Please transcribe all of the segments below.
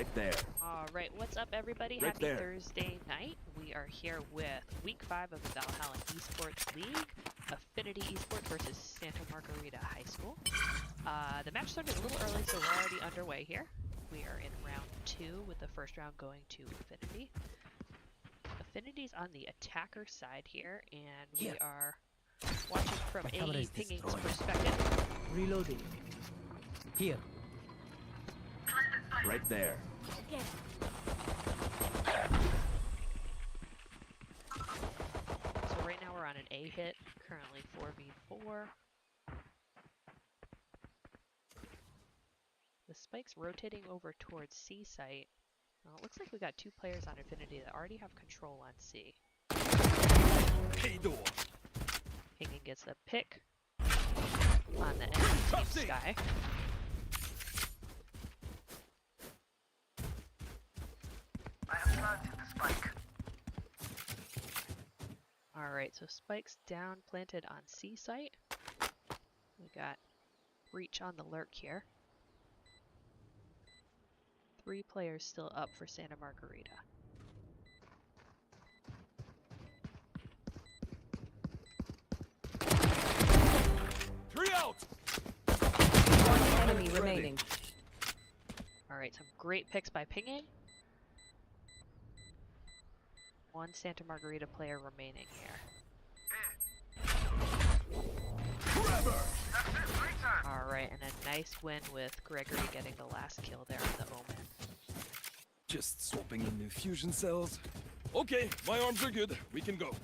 Right there. Alright, what's up everybody? Right Happy there. Thursday night. We are here with Week 5 of the Valorant Esports League. Affinity Esports versus Santa Margarita High School. The match started a little early, so we're already underway here. We are in round 2 with the first round going to Affinity. Affinity's on the attacker side here, and we are watching from a pinging's perspective. Reloading. Here. Right there. So right now we're on an A hit, currently 4v4. The spike's rotating over towards C site. Well, it looks like we got 2 players on Affinity that already have control on C. Hey door. Pinging gets a pick on the enemy team Sky. I have planted the spike. Alright, so Spike's down, planted on C site. We got Reach on the lurk here. 3 players still up for Santa Margarita. Three out. One enemy remaining. Alright, some great picks by pinging. 1 Santa Margarita player remaining here. Alright, and a nice win with Gregory getting the last kill there on the Omen. Just swapping in new fusion cells. Okay, my arms are good. We can go.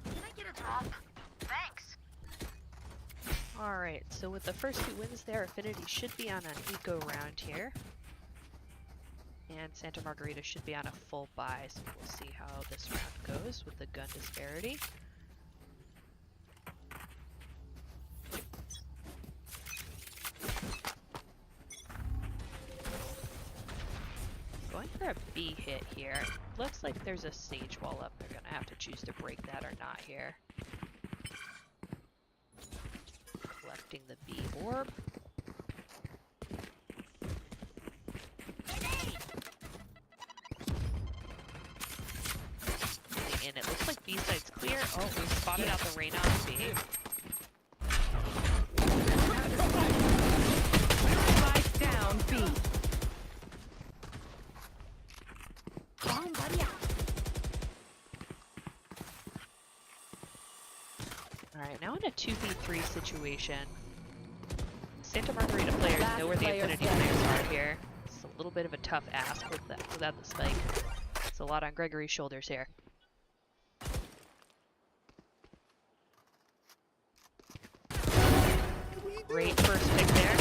Can I get a drop? Thanks. Alright, so with the first 2 wins there, Affinity should be on an eco round here. And Santa Margarita should be on a full buy, so we'll see how this round goes with the gun disparity. Going for a B hit here. Looks like there's a stage wall up. They're gonna have to choose to break that or not here. Collecting the B orb. And it looks like B side's clear. Oh, we spotted out the Reyna on B. Spike down B. Alright, now in a 2v3 situation. Santa Margarita players know where the Affinity players are here. It's a little bit of a tough ask without the spike. It's a lot on Gregory's shoulders here. Great first pick there.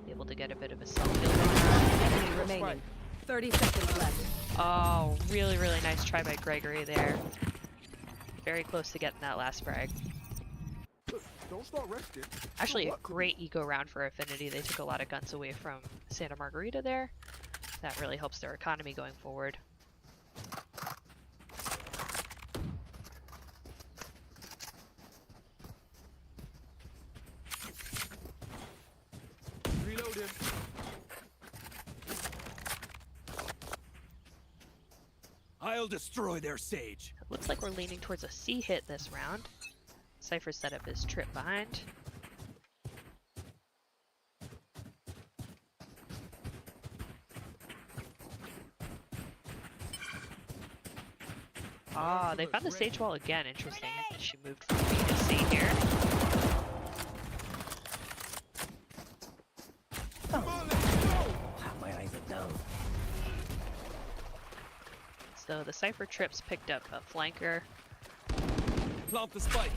Able to get a bit of a self-heal going on. Enemy remaining. 30 seconds left. Oh, really, really nice try by Gregory there. Very close to getting that last frag. Don't start resting. Actually, a great eco round for Affinity. They took a lot of guns away from Santa Margarita there. That really helps their economy going forward. Reloading. I'll destroy their sage. It looks like we're leaning towards a C hit this round. Cypher's setup is trip behind. Ah, they found the stage wall again. Interesting. She moved from B to C here. My eyes are down. So the Cypher trips picked up a flanker. Plant the spike.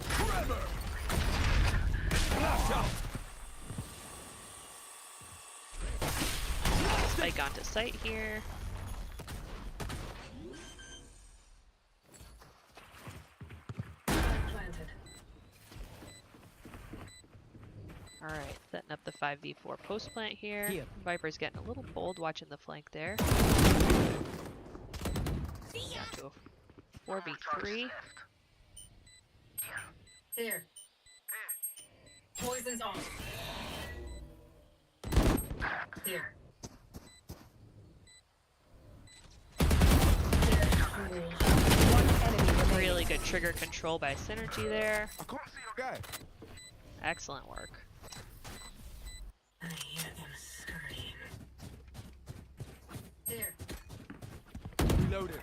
Forever. Flash out. Spike onto site here. Alright, setting up the 5v4 post plant here. Viper's getting a little bold watching the flank there. Down to into a 4v3. There. Poison's on. Here. One enemy remaining. Really good trigger control by Synergy there. I can't see your guy. Excellent work. I hear them scurrying. There. Reloading.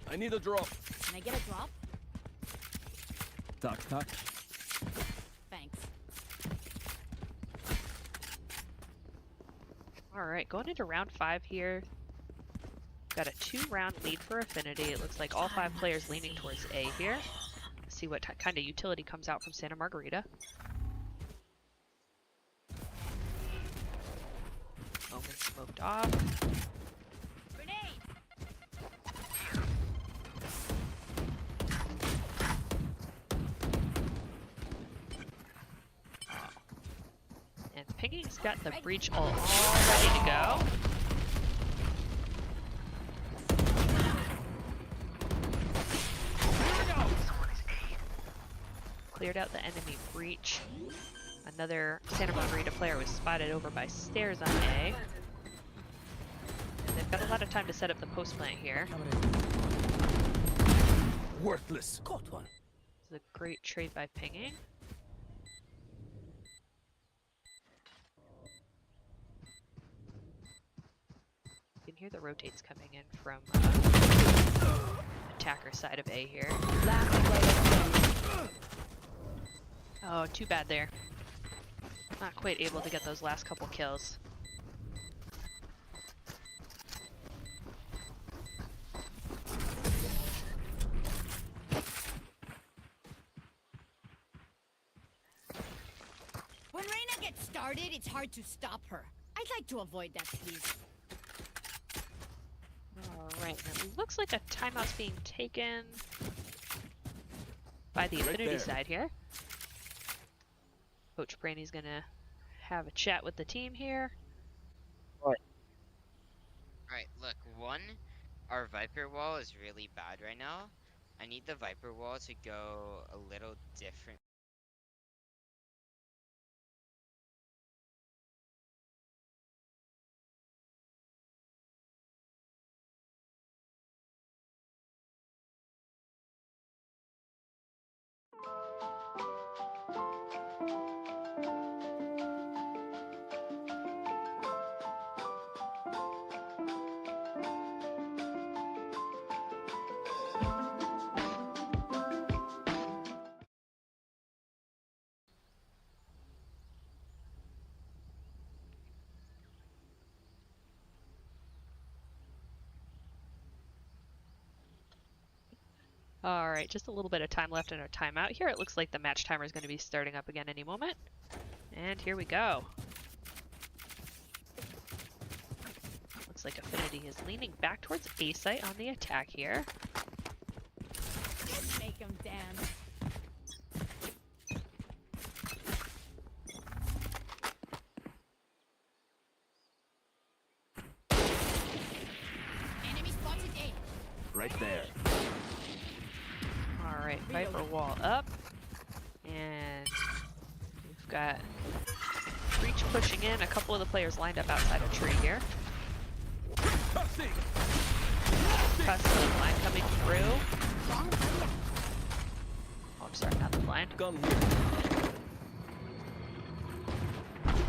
I need a drop. Can I get a drop? Tuck, tuck. Thanks. Alright, going into round 5 here. Got a 2-round lead for Affinity. It looks like all 5 players leaning towards A here. See what kind of utility comes out from Santa Margarita. Omen smoked off. Grenade! And Piggy's got the breach all ready to go. Cleared out the enemy breach. Another Santa Margarita player was spotted over by stairs on A. And they've got a lot of time to set up the post plant here. Worthless. Caught one. This is a great trade by Pinging. You can hear the rotates coming in from attacker side of A here. Last player. Oh, too bad there. Not quite able to get those last couple kills. When Reina gets started, it's hard to stop her. I'd like to avoid that, please. Alright, it looks like a timeout's being taken by the Affinity there. side here. Coach Brandy's gonna have a chat with the team here. Alright, look, one, our Viper wall is really bad right now. I need the Viper wall to go a little different. Alright, just a little bit of time left in our timeout here. It looks like the match timer is going to be starting up again any moment. And here we go. Looks like Affinity is leaning back towards A site on the attack here. Let's make them dance. Enemy spotted A. Right there. Alright, Viper wall up. And we've got Breach pushing in. A couple of the players lined up outside a tree here. Cussing. Custom line coming through. Oh, I'm sorry, not the blind. Gun here.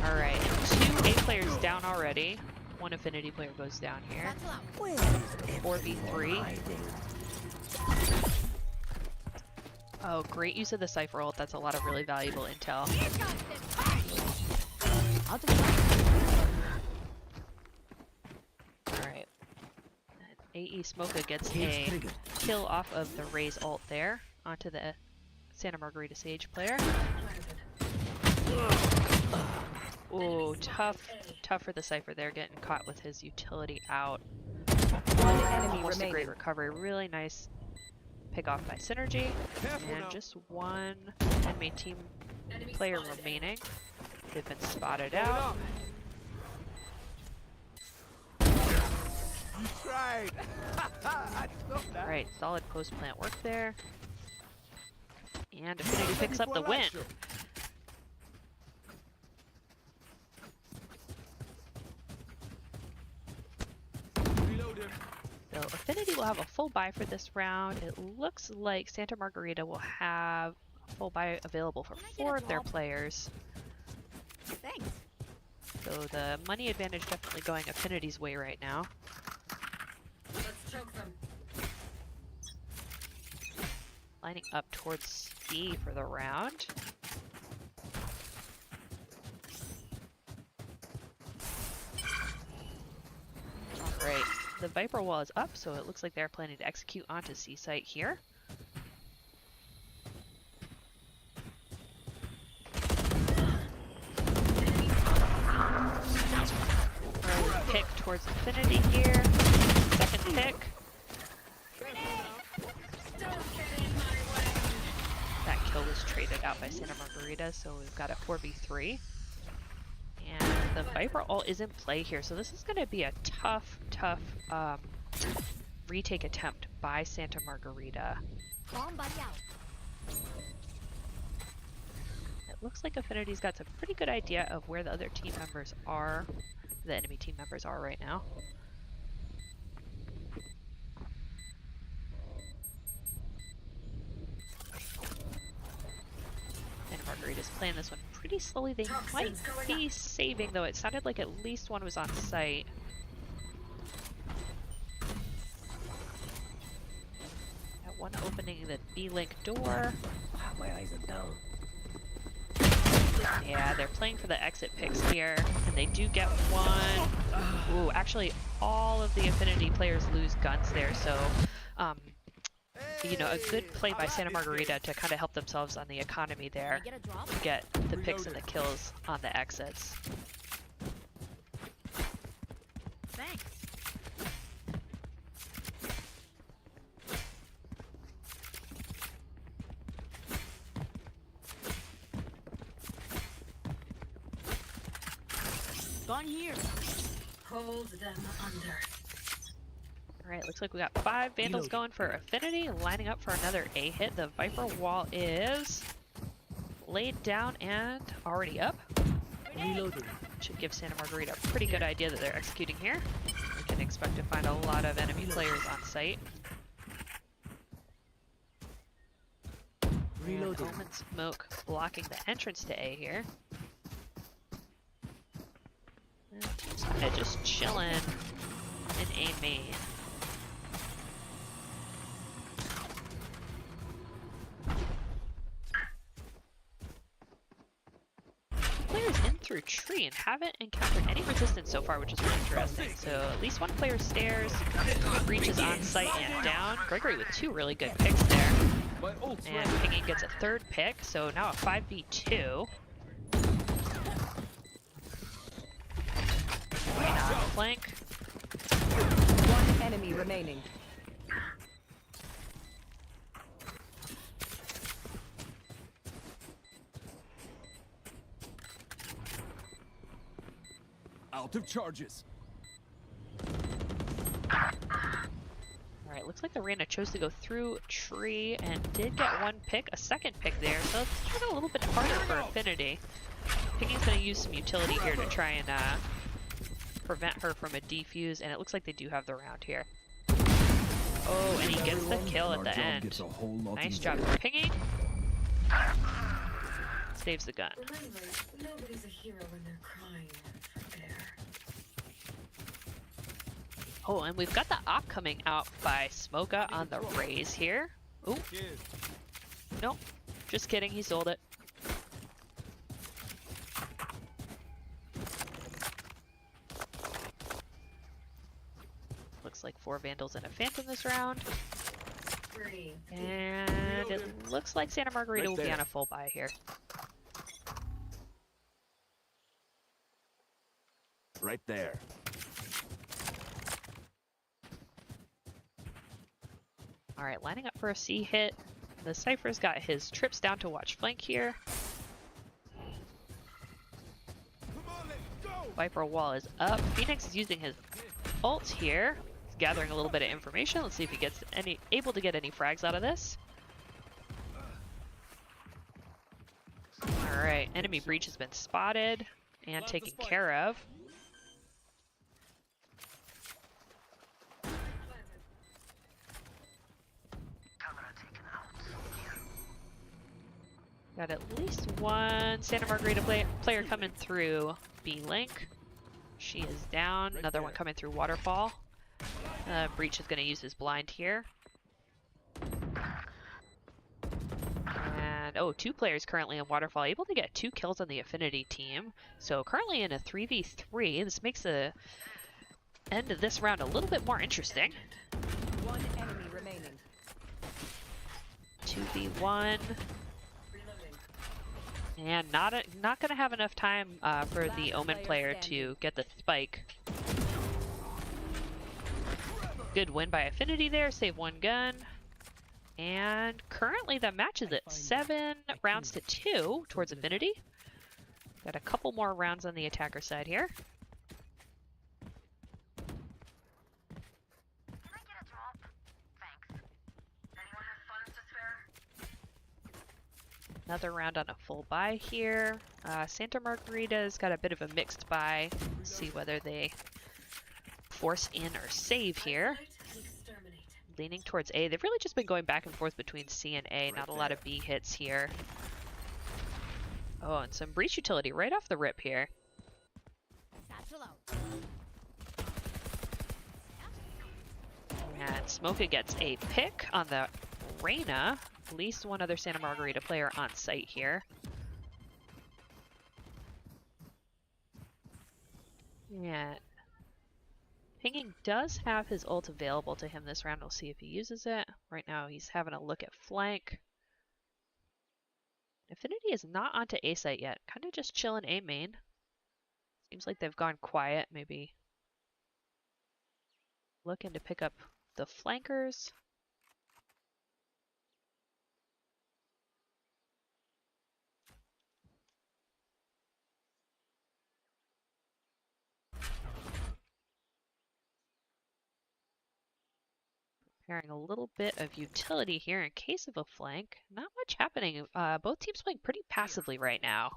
Alright, 2 A players down already. 1 Affinity player goes down here. Battle out. 4v3. Oh, great use of the Cypher ult. That's a lot of really valuable intel. Here comes the party. Alright. AE Smoka gets a kill off of the Raze ult there onto the Santa Margarita Sage player. Ooh, tough for the Cypher there, getting caught with his utility out. One enemy Almost a great remaining. recovery. Really nice pick off by Synergy. Careful And now. just 1 enemy team player remaining. They've been spotted out. You tried. Alright, solid post plant work there. And Affinity picks up the win. So Affinity will have a full buy for this round. It looks like Santa Margarita will have a full buy available for 4 of their players. Thanks. So the money advantage definitely going Affinity's way right now. Let's choke them. Lining up towards B for the round. Alright, the Viper wall is up, so it looks like they're planning to execute onto C site here. Early pick towards Affinity here. Second pick. That kill was traded out by Santa Margarita, so we've got a 4v3. And the Viper ult is in play here, so this is going to be a tough retake attempt by Santa Margarita. Bomb buddy out. It looks like Affinity's got some pretty good idea of where the other team members are, the enemy team members are right now. And Margarita's playing this one pretty slowly. They might be saving, though. It sounded like at least one was on site. Got one opening the B-Link door. My eyes are down. Yeah, they're playing for the exit picks here, and they do get one. Ooh, actually, all of the Affinity players lose guns there, so, you know, a good play by Santa Margarita to kind of help themselves on the economy there, Get a drop. to get the picks and the kills on the exits. Thanks. Gone here. Hold them under. Alright, looks like we got 5 Vandals going for Affinity, lining up for another A hit. The Viper wall is laid down and already up. Reloading. Should give Santa Margarita a pretty good idea that they're executing here. We can expect to find a lot of enemy players on site. Reloading. And Omen Smoke blocking the entrance to A here. And team's kinda just chilling in A main. Players in through tree and haven't encountered any resistance so far, which is really interesting. So at least one player stairs, reaches on site and down. Gregory with 2 really good picks there. And Pinging gets a 3rd pick, so now a 5v2. Flank. One enemy remaining. Out of charges. Alright, looks like the Reyna chose to go through tree and did get 1 pick, a 2nd pick there, so it's just a little bit harder for Affinity. Pinging's going to use some utility here to try and prevent her from a defuse, and it looks like they do have the round here. Oh, and he gets the kill at the end. Nice job Pinging. Saves the gun. Remember, nobody's a hero when they're crying for air. Oh, and we've got the op coming out by Smoka on the raise here. Ooh. Nope. Just kidding, he sold it. Looks like 4 Vandals and a Phantom this round. And it looks like Santa Margarita will be on a full buy here. Right there. Alright, lining up for a C hit. The Cypher's got his trips down to watch flank here. Viper wall is up. Phoenix is using his ult here. He's gathering a little bit of information. Let's see if he gets able to get any frags out of this. All right, enemy breach has been spotted and taken care of. Got at least one Santa Margarita player coming through B-Link. She is down. Another one coming through Waterfall. Breach is going to use his blind here. And, oh, 2 players currently in Waterfall, able to get 2 kills on the Affinity team. So currently in a 3v3. This makes the end of this round a little bit more interesting. One enemy remaining. 2v1. And not going to have enough time for the Omen player to get the spike. Good win by Affinity there, save 1 gun. And currently the match is at 7 rounds to 2 towards Affinity. Got a couple more rounds on the attacker side here. Another round on a full buy here. Santa Margarita's got a bit of a mixed buy. Let's see whether they force in or save here. Leaning towards A. They've really just been going back and forth between C and A. Not a lot of B hits here. Oh, and some breach utility right off the rip here. And Smoka gets a pick on the Reyna. At least one other Santa Margarita player on site here. Yeah. Pinging does have his ult available to him this round. We'll see if he uses it. Right now he's having a look at flank. Affinity is not onto A site yet. Kind of just chilling A main. Seems like they've gone quiet. Maybe looking to pick up the flankers. Preparing a little bit of utility here in case of a flank. Not much happening. Both teams playing pretty passively right now.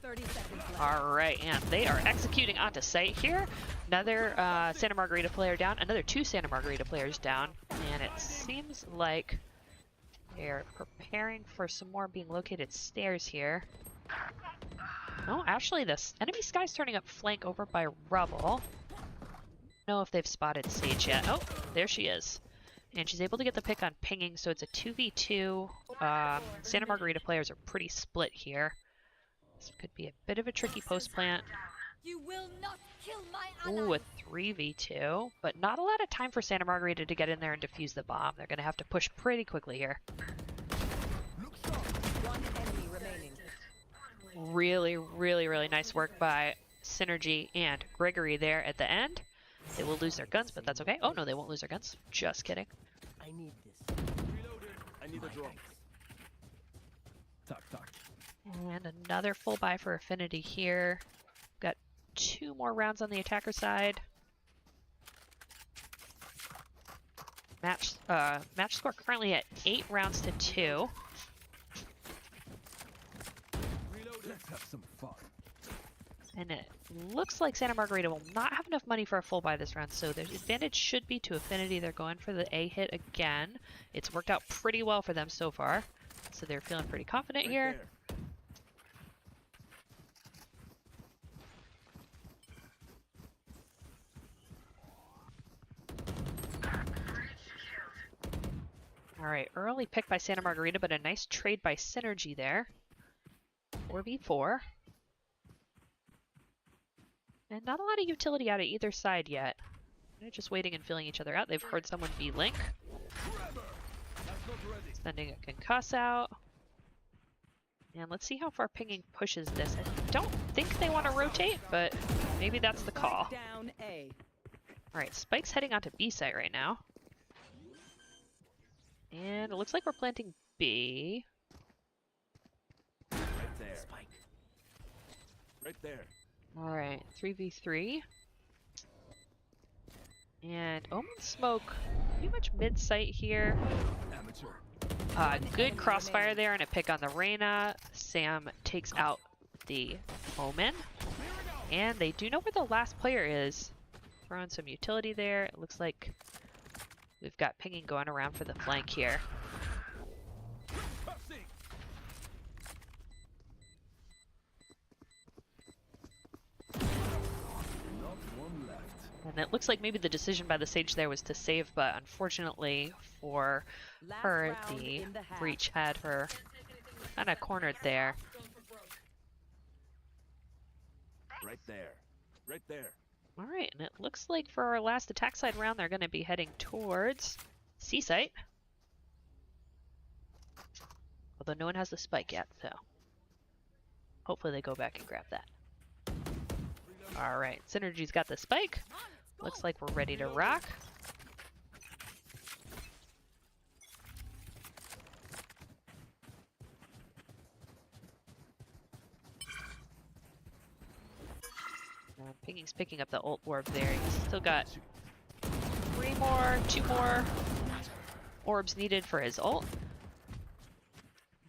30 seconds left. All right, and they are executing onto site here. Another Santa Margarita player down. Another 2 Santa Margarita players down. And it seems like they're preparing for some more being located stairs here. Oh, actually, this enemy Sky's turning up flank over by Rubble. Don't know if they've spotted Sage yet. Oh, there she is. And she's able to get the pick on pinging, so it's a 2v2. Santa Margarita players are pretty split here. This could be a bit of a tricky post plant. You will not kill my Ooh, a 3v2. But not a lot of time for Santa Margarita to get in there and defuse the bomb. They're going to have to push pretty quickly here. One enemy remaining. Really nice work by Synergy and Gregory there at the end. They will lose their guns, but that's okay. Oh no, they won't lose their guns. Just kidding. I need this. Reloading. I need a drop. Talk. And another full buy for Affinity here. Got 2 more rounds on the attacker side. Match score currently at 8 rounds to 2. Let's have some fun. And it looks like Santa Margarita will not have enough money for a full buy this round, so their advantage should be to Affinity. They're going for the A hit again. It's worked out pretty well for them so far, so they're feeling pretty confident here. Alright, early pick by Santa Margarita, but a nice trade by Synergy there. 4v4. And not a lot of utility out of either side yet. They're just waiting and filling each other out. They've heard someone B-Link. Sending a concuss out. And let's see how far pinging pushes this. I don't think they want to rotate, but maybe that's the call. Down A. Alright, Spike's heading onto B site right now. And it looks like we're planting B. Right there. Spike. Right there. Alright, 3v3. And Omen Smoke, pretty much mid-sight here. Amateur. Good crossfire there and a pick on the Reyna. Sam takes out the Omen. And they do know where the last player is. Throwing some utility there. It looks like we've got pinging going around for the flank here. Passing. Not one left. And it looks like maybe the decision by the Sage there was to save, but unfortunately for Last her, round the in the half. breach had her kind of cornered there. Right there. Right there. Alright, and it looks like for our last attack side round, they're going to be heading towards C site. Although no one has the spike yet, so hopefully they go back and grab that. Alright, Synergy's got the spike. Looks like we're ready to rock. Pinging's picking up the ult orb there. He's still got two more orbs needed for his ult.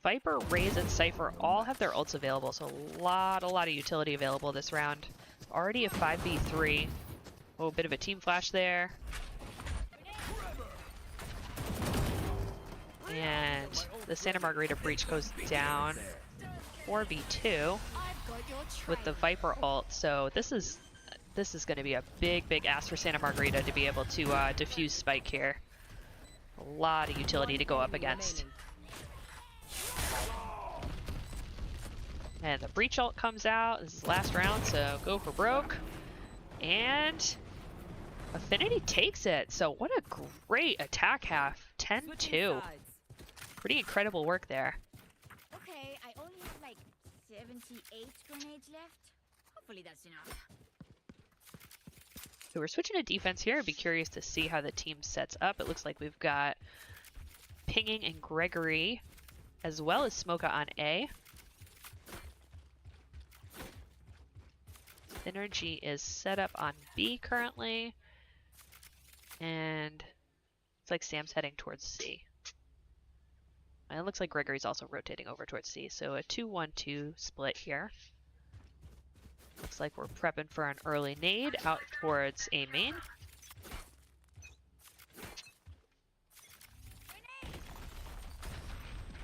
Viper, Raze, and Cypher all have their ults available, so a lot of utility available this round. Already a 5v3. Oh, a bit of a team flash there. And the Santa Margarita breach goes down 4v2 with the Viper ult. So this is going to be a big ask for Santa Margarita to be able to defuse Spike here. A lot of utility to go up against. And the breach ult comes out. This is last round, so go for broke. And Affinity takes it. So what a great attack half. 10-2. Pretty incredible work there. Okay, I only have like 78 grenades left. Hopefully that's enough. So we're switching to defense here. I'd be curious to see how the team sets up. It looks like we've got Pinging and Gregory, as well as Smoka on A. Synergy is set up on B currently. And it's like Sam's heading towards C. And it looks like Gregory's also rotating over towards C. So a 2-1-2 split here. Looks like we're prepping for an early nade out towards A main.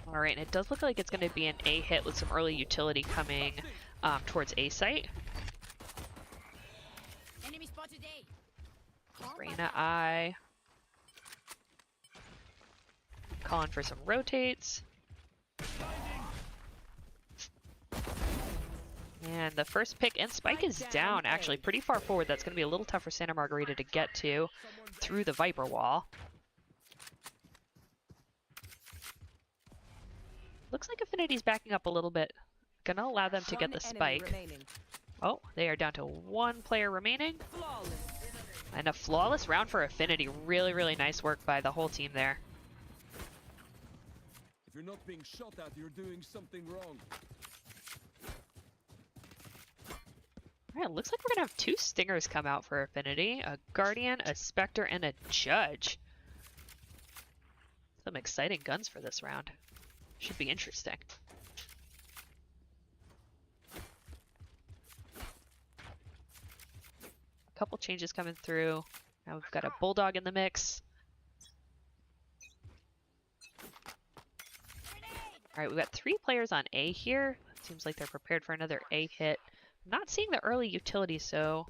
Alright, and it does look like it's going to be an A hit with some early utility coming towards A site. Enemy spotted A. Reyna I. Calling for some rotates. And the first pick and Spike is down, actually pretty far forward. That's going to be a little tough for Santa Margarita to get to through the Viper wall. Looks like Affinity's backing up a little bit. Gonna allow them to get the spike. Oh, they are down to one player remaining. And a flawless round for Affinity. Really nice work by the whole team there. If you're not being shot at, you're doing something wrong. Alright, looks like we're gonna have two Stingers come out for Affinity. A Guardian, a Spectre, and a Judge. Some exciting guns for this round. Should be interesting. A couple changes coming through. Now we've got a Bulldog in the mix. Alright, we've got 3 players on A here. Seems like they're prepared for another A hit. Not seeing the early utility, so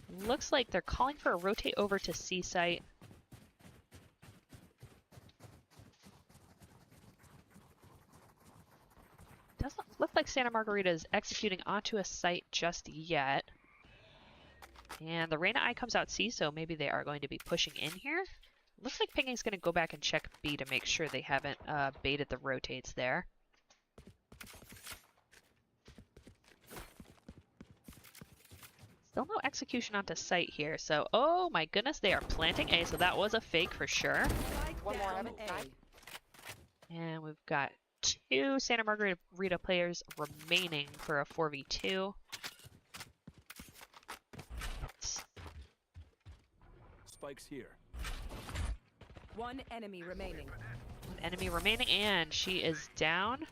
looks like they're calling for a rotate over to C site. Doesn't look like Santa Margarita is executing onto a site just yet. And the Reyna I comes out C, so maybe they are going to be pushing in here. Looks like Pinging's going to go back and check B to make sure they haven't baited the rotates there. Still no execution onto site here, so oh my goodness, they are planting A, so that was a fake for sure. One more, And we've got 2 Santa Margarita players remaining for a 4v2. Spike's here. One enemy remaining. One enemy remaining, and she is down.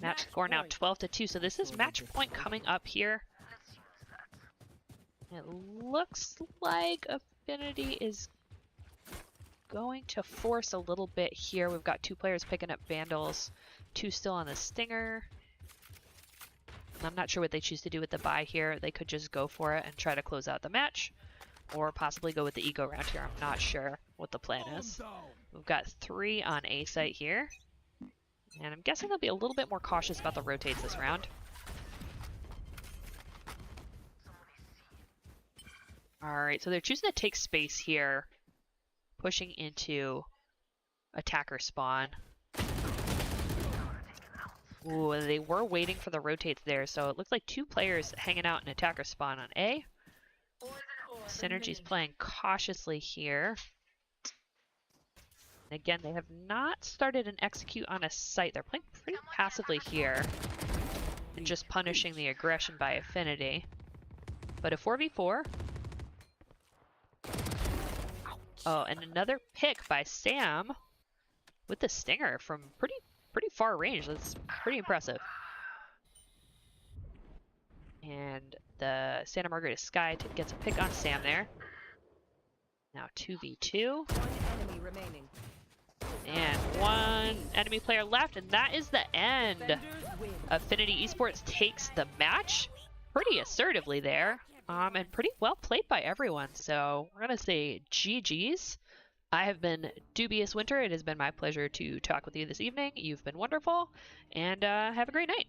Match score now 12-2, so this is match point coming up here. It looks like Affinity is going to force a little bit here. We've got 2 players picking up Vandals, 2 still on the Stinger. I'm not sure what they choose to do with the buy here. They could just go for it and try to close out the match, or possibly go with the eco round here. I'm not sure what the plan is. We've got 3 on A site here, and I'm guessing they'll be a little bit more cautious about the rotates this round. Alright, so they're choosing to take space here, pushing into attacker spawn. Ooh, they were waiting for the rotates there, so it looks like 2 players hanging out in attacker spawn on A. Synergy's playing cautiously here. And again, they have not started an execute on a site. They're playing pretty passively here and just punishing the aggression by Affinity. But a 4v4. Oh, and another pick by Sam with the Stinger from pretty far range. That's pretty impressive. And the Santa Margarita Sky gets a pick on Sam there. Now 2v2. One enemy remaining. And 1 enemy player left, and that is the end. Defenders win. Affinity Esports takes the match pretty assertively there. And pretty well played by everyone. So we're going to say GG's. I have been Dubious Winter. It has been my pleasure to talk with you this evening. You've been wonderful, and have a great night.